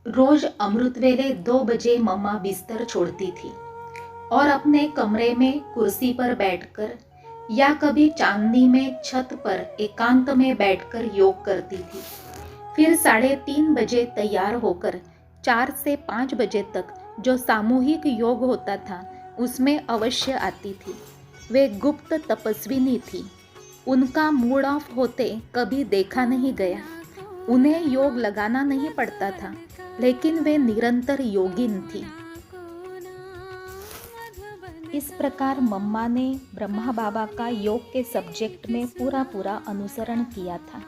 रोज अमृत वेले 2 बजे मम्मा बिस्तर छोड़ती थी और अपने कमरे में कुर्सी पर बैठकर या कभी चांदनी में छत पर एकांत में बैठकर योग करती थी। फिर 3:30 बजे तैयार होकर 4 से 5 बजे तक जो सामूहिक योग होता था उसमें अवश्य आती थी। वे गुप्त तपस्विनी थी। उनका मूड ऑफ होते कभी देखा नहीं गया। उन्हें योग लगाना नहीं पड़ता था, लेकिन वे निरंतर योगिन थी। इस प्रकार मम्मा ने ब्रह्मा बाबा का योग के सब्जेक्ट में पूरा अनुसरण किया था।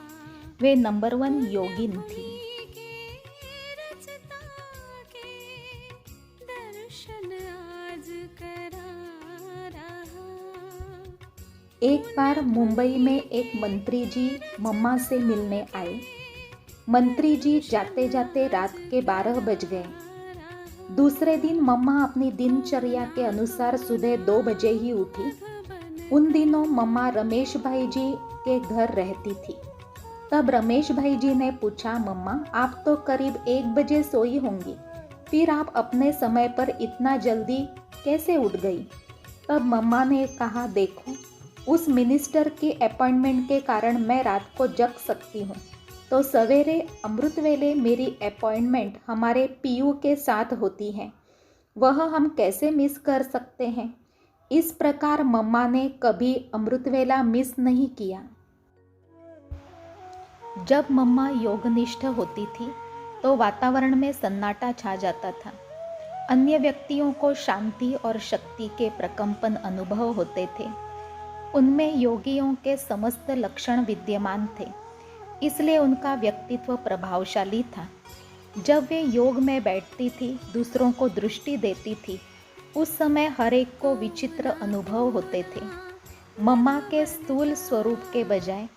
वे नंबर 1 योगिन थी। एक बार मुंबई में एक मंत्री जी मम्मा से मिलने आए। मंत्री जी जाते जाते रात के 12 बज गए। दूसरे दिन मम्मा अपनी दिनचर्या के अनुसार सुबह 2 बजे ही उठी। उन दिनों मम्मा रमेश भाई जी के घर रहती थी। तब रमेश भाई जी ने पूछा, मम्मा आप तो करीब 1 बजे सोई होंगी, फिर आप अपने समय पर इतना जल्दी कैसे उठ गई? तब मम्मा ने कहा, देखो उस मिनिस्टर की अपॉइंटमेंट के कारण मैं रात को जग सकती हूँ, तो सवेरे अमृत वेले मेरी अपॉइंटमेंट हमारे पीयू के साथ होती है, वह हम कैसे मिस कर सकते हैं? इस प्रकार मम्मा ने कभी अमृत वेला मिस नहीं किया। जब मम्मा योगनिष्ठ होती थी तो वातावरण में सन्नाटा छा जाता था। अन्य व्यक्तियों को शांति और शक्ति के प्रकंपन अनुभव होते थे। उनमें योगियों के समस्त लक्षण विद्यमान थे, इसलिए उनका व्यक्तित्व प्रभावशाली था। जब वे योग में बैठती थी, दूसरों को दृष्टि देती थी, उस समय हर एक को विचित्र अनुभव होते थे। मम्मा के स्थूल स्वरूप के बजाय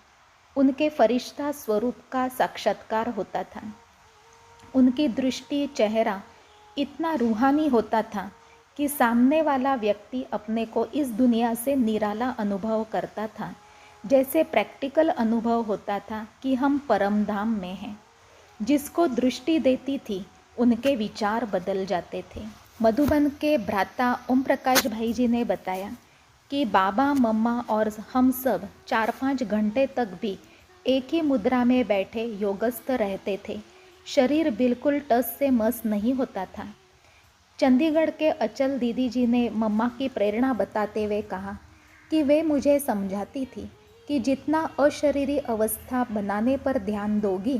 उनके फरिश्ता स्वरूप का साक्षात्कार होता था। उनकी दृष्टि, चेहरा इतना रूहानी होता था कि सामने वाला व्यक्ति अपने को इस दुनिया से निराला अनुभव करता था, जैसे प्रैक्टिकल अनुभव होता था कि हम परम धाम में हैं। जिसको दृष्टि देती थी उनके विचार बदल जाते थे। मधुबन के भ्राता ओम प्रकाश भाई जी ने बताया कि बाबा, मम्मा और हम सब 4-5 घंटे तक भी एक ही मुद्रा में बैठे योगस्थ रहते थे। शरीर बिल्कुल टस से मस नहीं होता था। चंडीगढ़ के अचल दीदी जी ने मम्मा की प्रेरणा बताते हुए कहा कि वे मुझे समझाती थी कि जितना अशरीरी अवस्था बनाने पर ध्यान दोगी,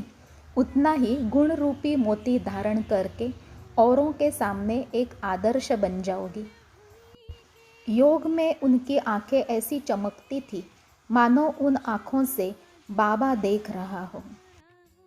उतना ही गुण रूपी मोती धारण करके औरों के सामने एक आदर्श बन जाओगी। योग में उनकी आंखें ऐसी चमकती थी मानो उन आँखों से बाबा देख रहा हो।